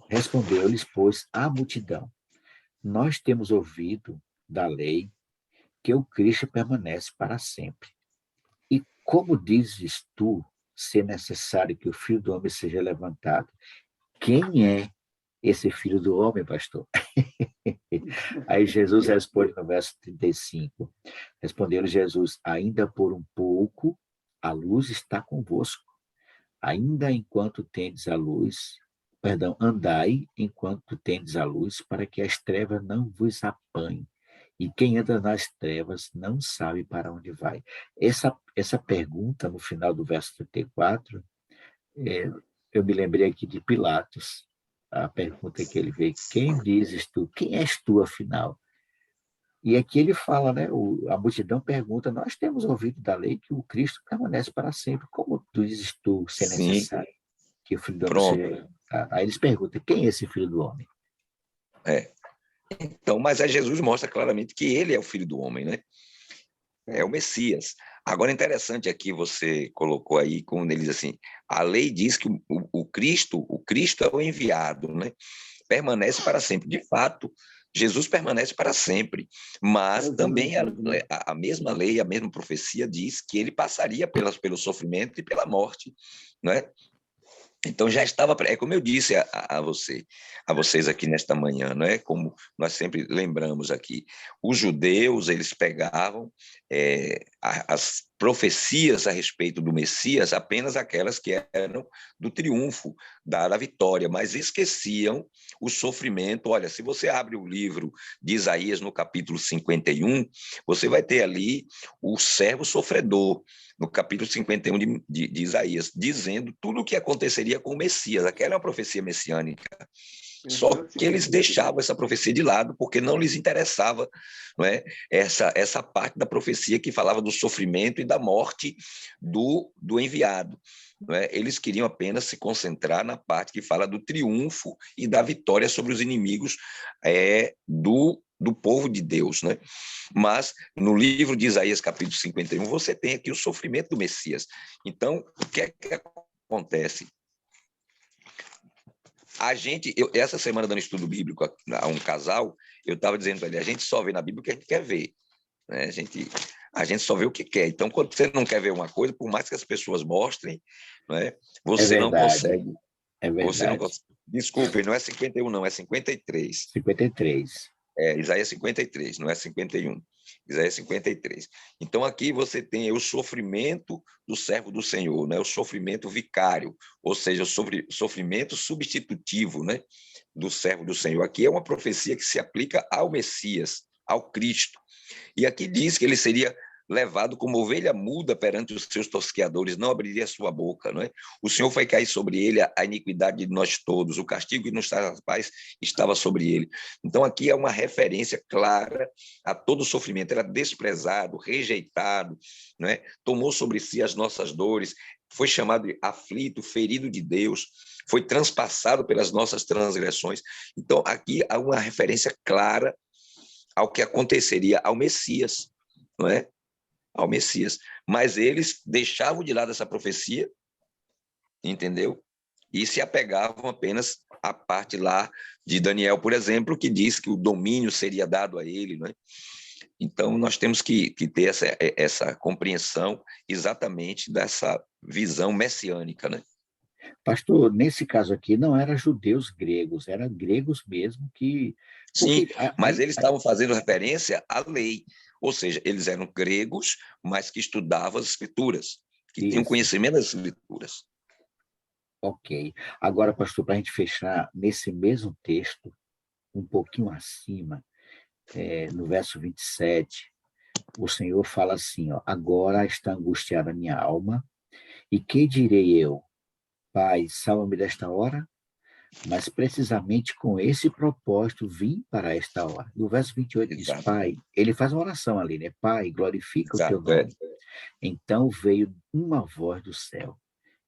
Respondeu-lhes, pois, a multidão. Nós temos ouvido da lei que o Cristo permanece para sempre. E como dizes tu ser necessário que o Filho do Homem seja levantado? Quem é esse Filho do Homem, pastor? Aí Jesus responde no verso 35. Respondeu-lhe Jesus, ainda por um pouco a luz está convosco. Ainda enquanto tendes a luz, andai enquanto tendes a luz, para que as trevas não vos apanhem. E quem anda nas trevas não sabe para onde vai. Essa pergunta, no final do verso 34, eu me lembrei aqui de Pilatos, a pergunta que ele veio, quem dizes tu? Quem és tu, afinal? E aqui ele fala, né? A multidão pergunta, nós temos ouvido da lei que o Cristo permanece para sempre. Como tu dizes tu ser necessário que o Filho do Homem seja... Aí eles perguntam, quem é esse Filho do Homem? Então, mas aí Jesus mostra claramente que ele é o Filho do Homem, né? É o Messias. Agora, interessante aqui, você colocou aí, quando ele diz assim, a lei diz que o Cristo é o enviado, né? Permanece para sempre. De fato, Jesus permanece para sempre, mas também a mesma lei, a mesma profecia diz que ele passaria pelo sofrimento e pela morte, não é? Então já estava, é como eu disse a vocês aqui nesta manhã, não é? Como nós sempre lembramos aqui, os judeus, eles pegavam as profecias a respeito do Messias, apenas aquelas que eram do triunfo, da vitória, mas esqueciam o sofrimento. Olha, se você abre o livro de Isaías no capítulo 51, você vai ter ali o servo sofredor, no capítulo 51 de Isaías, dizendo tudo o que aconteceria com o Messias. Aquela é uma profecia messiânica. Só que eles deixavam essa profecia de lado porque não lhes interessava, não é? essa parte da profecia que falava do sofrimento e da morte do enviado. Não é? Eles queriam apenas se concentrar na parte que fala do triunfo e da vitória sobre os inimigos do povo de Deus, né? Mas no livro de Isaías, capítulo 51, você tem aqui o sofrimento do Messias. Então, o que é que acontece? Essa semana, dando estudo bíblico a um casal, eu estava dizendo para ele, a gente só vê na Bíblia o que a gente quer ver, né? A gente só vê o que quer. Então, quando você não quer ver uma coisa, por mais que as pessoas mostrem, né, você não consegue. É verdade. Você não consegue. Desculpe, não é 51, não, é 53. 53. Isaías 53, não é 51. Isaías 53. Então, aqui você tem o sofrimento do servo do Senhor, né? O sofrimento vicário, ou seja, o sofrimento substitutivo, né? Do servo do Senhor. Aqui é uma profecia que se aplica ao Messias, ao Cristo. E aqui diz que ele seria levado como ovelha muda perante os seus tosqueadores, não abriria sua boca, não é? O Senhor foi cair sobre ele a iniquidade de nós todos, o castigo que nos traz a paz estava sobre ele. Então aqui é uma referência clara a todo o sofrimento, era desprezado, rejeitado, não é? Tomou sobre si as nossas dores, foi chamado de aflito, ferido de Deus, foi transpassado pelas nossas transgressões. Então aqui há uma referência clara ao que aconteceria ao Messias, não é? Ao Messias. Mas eles deixavam de lado essa profecia, entendeu? E se apegavam apenas à parte lá de Daniel, por exemplo, que diz que o domínio seria dado a ele, não é? Então, nós temos que ter essa compreensão exatamente dessa visão messiânica, né? Pastor, nesse caso aqui, não eram judeus gregos, eram gregos mesmo que... Sim, mas eles estavam fazendo referência à lei, ou seja, eles eram gregos, mas que estudavam as escrituras, que tinham conhecimento das escrituras. Ok. Agora, pastor, para a gente fechar, nesse mesmo texto, um pouquinho acima, no verso 27, o Senhor fala assim, ó, agora está angustiada a minha alma, e que direi eu? Pai, salva-me desta hora, mas precisamente com esse propósito vim para esta hora. E o verso 28 diz, Pai, ele faz uma oração ali, né? Pai, glorifica o teu nome. Então veio uma voz do céu.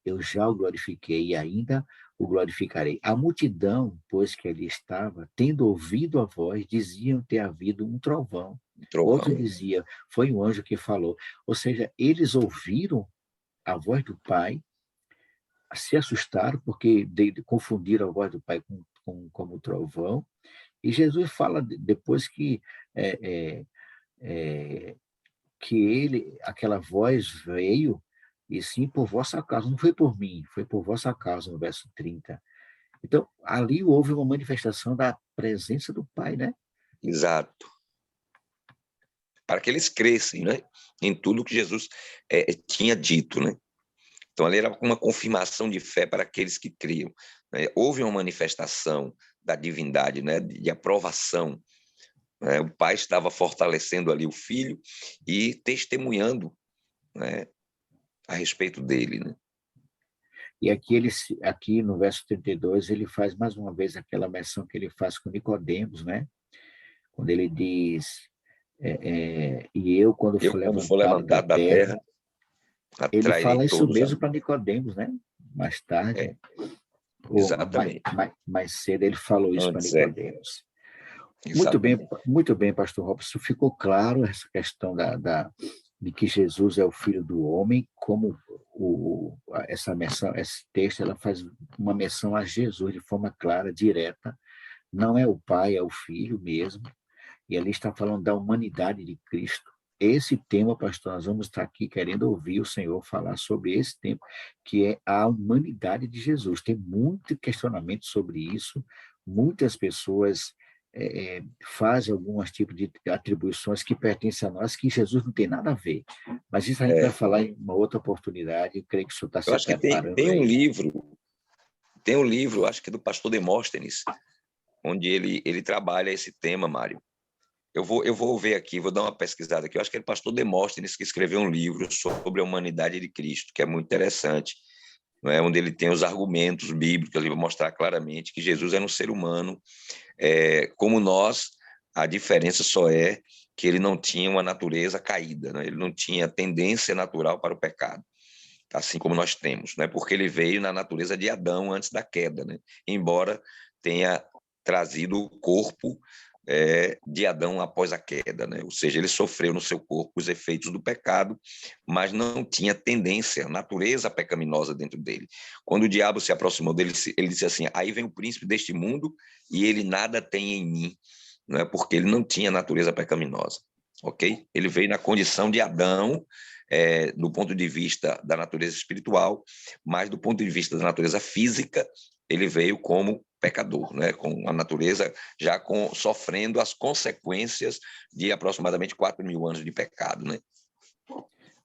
Eu já o glorifiquei e ainda o glorificarei. A multidão, pois que ali estava, tendo ouvido a voz, diziam ter havido um trovão. Outro dizia, foi um anjo que falou. Ou seja, eles ouviram a voz do Pai, se assustaram porque confundiram a voz do Pai como trovão, e Jesus fala depois que aquela voz veio, e sim por vossa causa, não foi por mim, foi por vossa causa, no verso 30. Então, ali houve uma manifestação da presença do Pai, né? Exato. Para que eles crescem, né? Em tudo que Jesus tinha dito, né? Então, ali era uma confirmação de fé para aqueles que criam, né? Houve uma manifestação da divindade, né? De aprovação, né? O Pai estava fortalecendo ali o Filho e testemunhando, né? A respeito dele, né? E aqui no verso 32, ele faz mais uma vez aquela menção que ele faz com Nicodemos, né? Quando ele diz, e eu, quando for levantado da terra, ele fala isso mesmo para Nicodemos, né? Mais tarde, exatamente. Mais cedo, ele falou isso para Nicodemos. Muito bem, pastor Robson, ficou claro essa questão de que Jesus é o Filho do Homem, como essa menção, esse texto, ela faz uma menção a Jesus de forma clara, direta, não é o Pai, é o Filho mesmo, e ali está falando da humanidade de Cristo. Esse tema, pastor, nós vamos estar aqui querendo ouvir o Senhor falar sobre esse tema, que é a humanidade de Jesus. Tem muito questionamento sobre isso, muitas pessoas fazem alguns tipos de atribuições que pertencem a nós, que Jesus não tem nada a ver. Mas isso a gente vai falar em uma outra oportunidade, eu creio que o senhor está se preparando. Tem um livro, acho que do pastor Demóstenes, onde ele trabalha esse tema, Mário. Eu vou ver aqui, vou dar uma pesquisada aqui. Eu acho que é o pastor Demóstenes que escreveu um livro sobre a humanidade de Cristo, que é muito interessante, não é? Onde ele tem os argumentos bíblicos, ele vai mostrar claramente que Jesus era um ser humano, como nós. A diferença só é que ele não tinha uma natureza caída, né? Ele não tinha tendência natural para o pecado, assim como nós temos, né? Porque ele veio na natureza de Adão antes da queda, né? Embora tenha trazido o corpo de Adão após a queda, né? Ou seja, ele sofreu no seu corpo os efeitos do pecado, mas não tinha tendência, natureza pecaminosa dentro dele. Quando o diabo se aproximou dele, ele disse assim: aí vem o príncipe deste mundo e ele nada tem em mim, não é? Porque ele não tinha natureza pecaminosa, ok? Ele veio na condição de Adão, do ponto de vista da natureza espiritual, mas do ponto de vista da natureza física, ele veio como pecador, né? Com a natureza já sofrendo as consequências de aproximadamente 4.000 anos de pecado, né?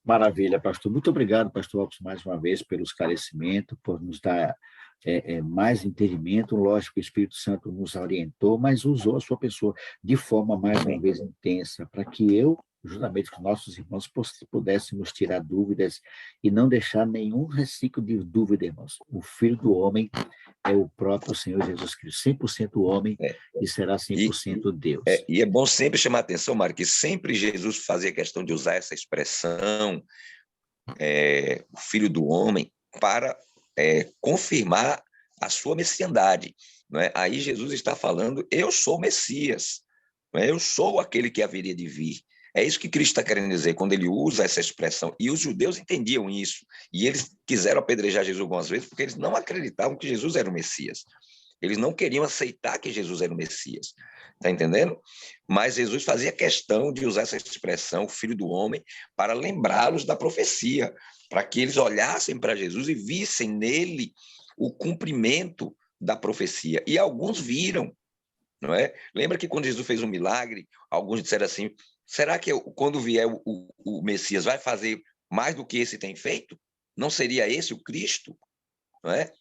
Maravilha, pastor. Muito obrigado, pastor Robson, mais uma vez, pelo esclarecimento, por nos dar mais entendimento. Lógico, o Espírito Santo nos orientou, mas usou a sua pessoa de forma, mais uma vez, intensa, para que eu, juntamente com nossos irmãos, pudéssemos tirar dúvidas e não deixar nenhum resquício de dúvida, irmãos. O Filho do Homem é o próprio Senhor Jesus Cristo, 100% homem e será 100% Deus. E é bom sempre chamar a atenção, Mário, que sempre Jesus fazia questão de usar essa expressão, o Filho do Homem, para confirmar a sua messiandade. Não é? Aí Jesus está falando: eu sou o Messias, não é? Eu sou aquele que haveria de vir. É isso que Cristo está querendo dizer quando ele usa essa expressão. E os judeus entendiam isso. E eles quiseram apedrejar Jesus algumas vezes porque eles não acreditavam que Jesus era o Messias. Eles não queriam aceitar que Jesus era o Messias. Está entendendo? Mas Jesus fazia questão de usar essa expressão, Filho do Homem, para lembrá-los da profecia, para que eles olhassem para Jesus e vissem nele o cumprimento da profecia. E alguns viram, não é? Lembra que quando Jesus fez um milagre, alguns disseram assim: será que quando vier o Messias vai fazer mais do que esse tem feito? Não seria esse o Cristo? Não é?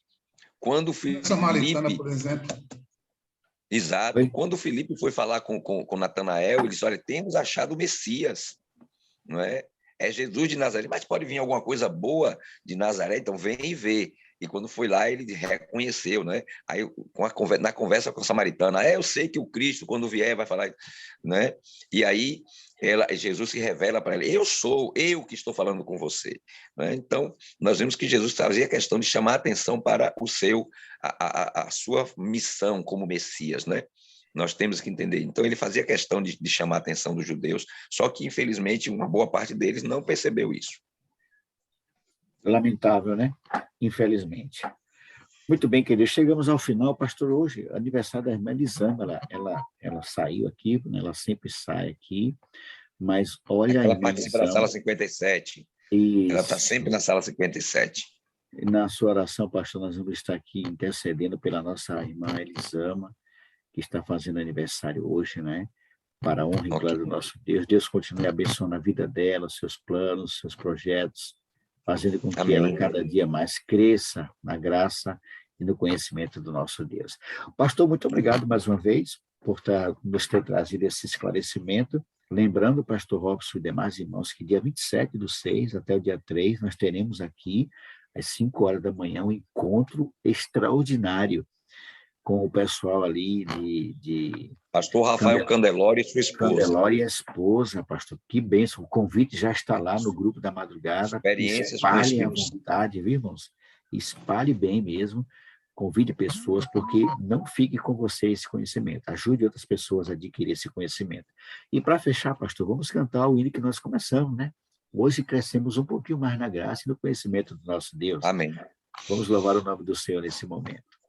Quando Filipe... Samaritana, por exemplo. Exato. Oi? Quando Filipe foi falar com Natanael, ele disse: olha, temos achado o Messias, não é? É Jesus de Nazaré, mas pode vir alguma coisa boa de Nazaré, então vem e vê. E quando foi lá, ele reconheceu, né? Aí, na conversa com a samaritana: eu sei que o Cristo, quando vier, vai falar, né? E aí, Jesus se revela para ela: eu sou, eu que estou falando com você. Né? Então, nós vemos que Jesus fazia questão de chamar a atenção para a sua missão como Messias, né? Nós temos que entender. Então, ele fazia questão de chamar a atenção dos judeus, só que, infelizmente, uma boa parte deles não percebeu isso. Lamentável, né? Infelizmente. Muito bem, queridos. Chegamos ao final, pastor. Hoje, aniversário da irmã Elisama. Ela saiu aqui, né? Ela sempre sai aqui, mas olha... Ela participa da sala 57. Isso. Ela está sempre na sala 57. Na sua oração, pastor, nós vamos estar aqui intercedendo pela nossa irmã Elisama, que está fazendo aniversário hoje, né? Para a honra e glória do nosso Deus. Deus continue abençoando a vida dela, seus planos, seus projetos, fazendo com que ela cada dia mais cresça na graça e no conhecimento do nosso Deus. Pastor, muito obrigado mais uma vez por nos ter trazido esse esclarecimento. Lembrando, pastor Robson e demais irmãos, que dia 27/6 até o dia 3, nós teremos aqui, às 5 horas da manhã, um encontro extraordinário com o pessoal ali de pastor Rafael Candelori e sua esposa. Candelori e a esposa, pastor. Que bênção. O convite já está lá no grupo da madrugada. Experiências. Espalhem à vontade, viu, irmãos? Espalhe bem mesmo. Convide pessoas, porque não fique com você esse conhecimento. Ajude outras pessoas a adquirir esse conhecimento. E para fechar, pastor, vamos cantar o hino que nós começamos, né? Hoje crescemos um pouquinho mais na graça e no conhecimento do nosso Deus. Amém. Vamos louvar o nome do Senhor nesse momento.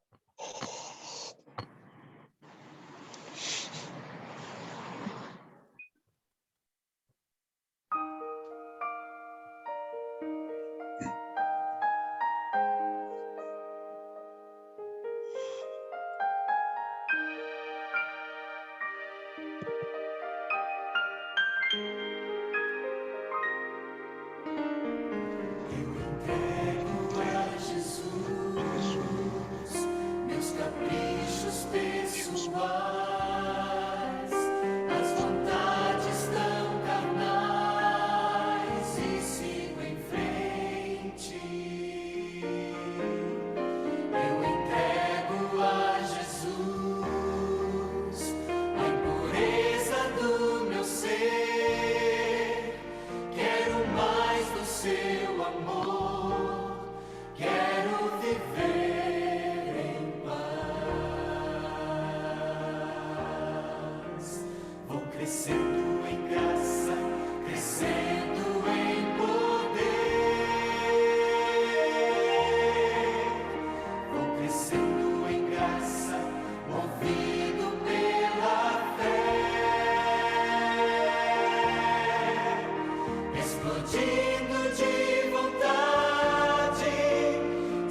explodindo de vontade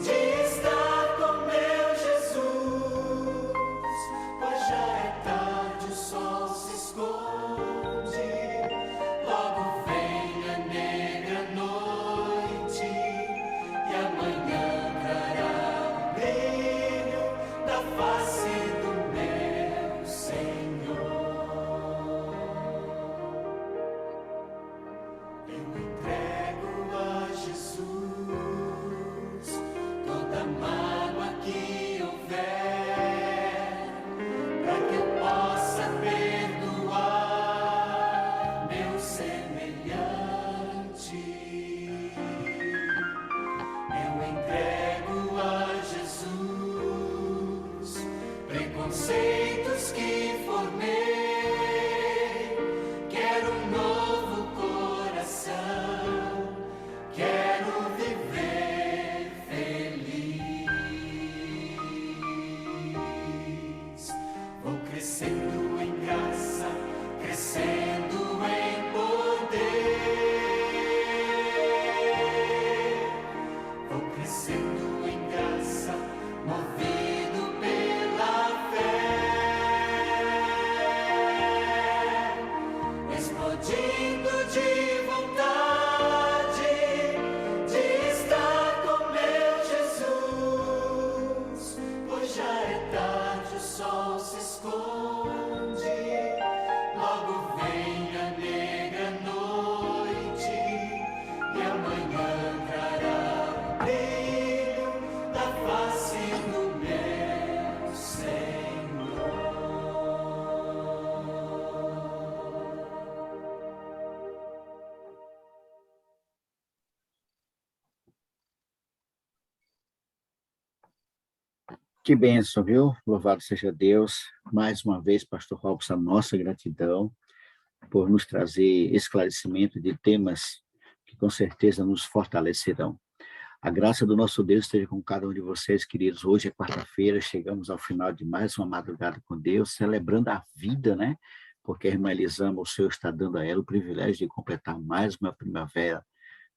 de estar com meu Jesus, pois já é tarde, o sol se esconde, logo vem a negra noite e amanhã trará o brilho da face do meu Senhor. Eu entrego a Jesus toda mágoa que houver, para que eu possa perdoar meu semelhante. Eu entrego a Jesus preconceitos que formei. Quero um novo coração, quero viver feliz. Vou crescendo em graça, crescendo em poder. Vou crescendo em graça, movido pela fé, explodindo de vontade de estar com meu Jesus, pois já é tarde, o sol se esconde, logo vem a negra noite e amanhã trará o brilho da face do meu Senhor. Que bênção, viu? Louvado seja Deus. Mais uma vez, pastor Robson, a nossa gratidão por nos trazer esclarecimento de temas que com certeza nos fortalecerão. A graça do nosso Deus esteja com cada um de vocês, queridos. Hoje é quarta-feira, chegamos ao final de mais uma madrugada com Deus, celebrando a vida, né? Porque a irmã Elisama, o Senhor está dando a ela o privilégio de completar mais uma primavera,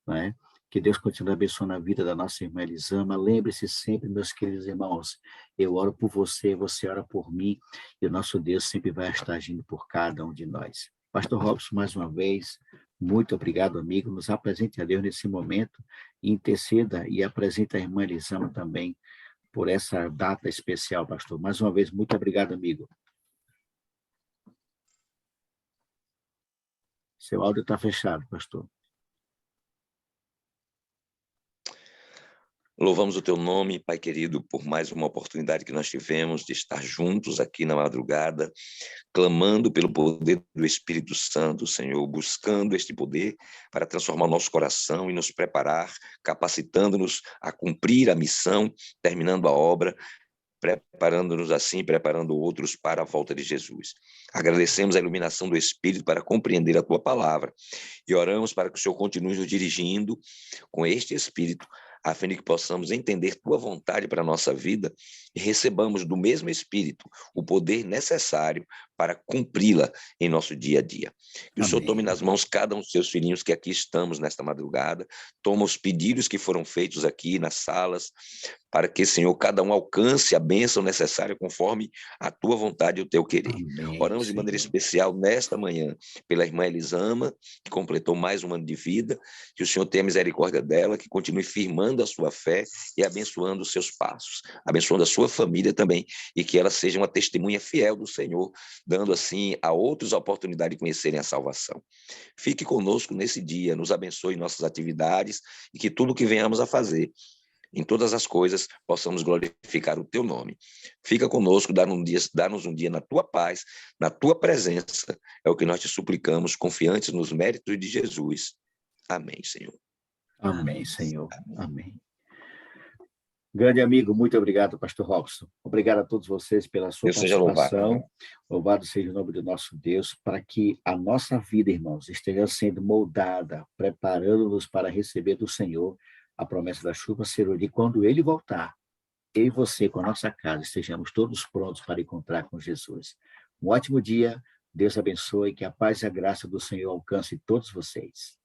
né? Que Deus continue abençoando a vida da nossa irmã Elisama. Lembre-se sempre, meus queridos irmãos, eu oro por você, você ora por mim, e o nosso Deus sempre vai estar agindo por cada um de nós. Pastor Robson, mais uma vez, muito obrigado, amigo. Nos apresente a Deus nesse momento, interceda e apresente a irmã Elisama também por essa data especial, pastor. Mais uma vez, muito obrigado, amigo. Seu áudio está fechado, pastor. Louvamos o teu nome, Pai querido, por mais uma oportunidade que nós tivemos de estar juntos aqui na madrugada, clamando pelo poder do Espírito Santo, Senhor, buscando este poder para transformar o nosso coração e nos preparar, capacitando-nos a cumprir a missão, terminando a obra, preparando-nos assim, preparando outros para a volta de Jesus. Agradecemos a iluminação do Espírito para compreender a tua palavra e oramos para que o Senhor continue nos dirigindo com este Espírito, a fim de que possamos entender tua vontade para a nossa vida e recebamos do mesmo Espírito o poder necessário para cumpri-la em nosso dia a dia. Que o Senhor tome nas mãos cada um dos seus filhinhos que aqui estamos nesta madrugada, toma os pedidos que foram feitos aqui nas salas, para que, Senhor, cada um alcance a bênção necessária conforme a tua vontade e o teu querer. Amém, Oramos de maneira especial nesta manhã pela irmã Elisama, que completou mais um ano de vida, que o Senhor tenha misericórdia dela, que continue firmando a sua fé e abençoando os seus passos, abençoando a sua família também, e que ela seja uma testemunha fiel do Senhor, dando assim a outros a oportunidade de conhecerem a salvação. Fique conosco nesse dia, nos abençoe em nossas atividades e que tudo que venhamos a fazer, em todas as coisas, possamos glorificar o teu nome. Fica conosco, dá-nos um dia na tua paz, na tua presença, é o que nós te suplicamos, confiantes nos méritos de Jesus. Amém, Senhor. Amém, Senhor. Amém. Grande amigo, muito obrigado, pastor Robson. Obrigado a todos vocês pela sua participação. Louvado seja o nome do nosso Deus, para que a nossa vida, irmãos, esteja sendo moldada, preparando-nos para receber do Senhor a promessa da chuva serôdia. E quando ele voltar, eu e você, com a nossa casa, estejamos todos prontos para encontrar com Jesus. Um ótimo dia, Deus abençoe, que a paz e a graça do Senhor alcance todos vocês.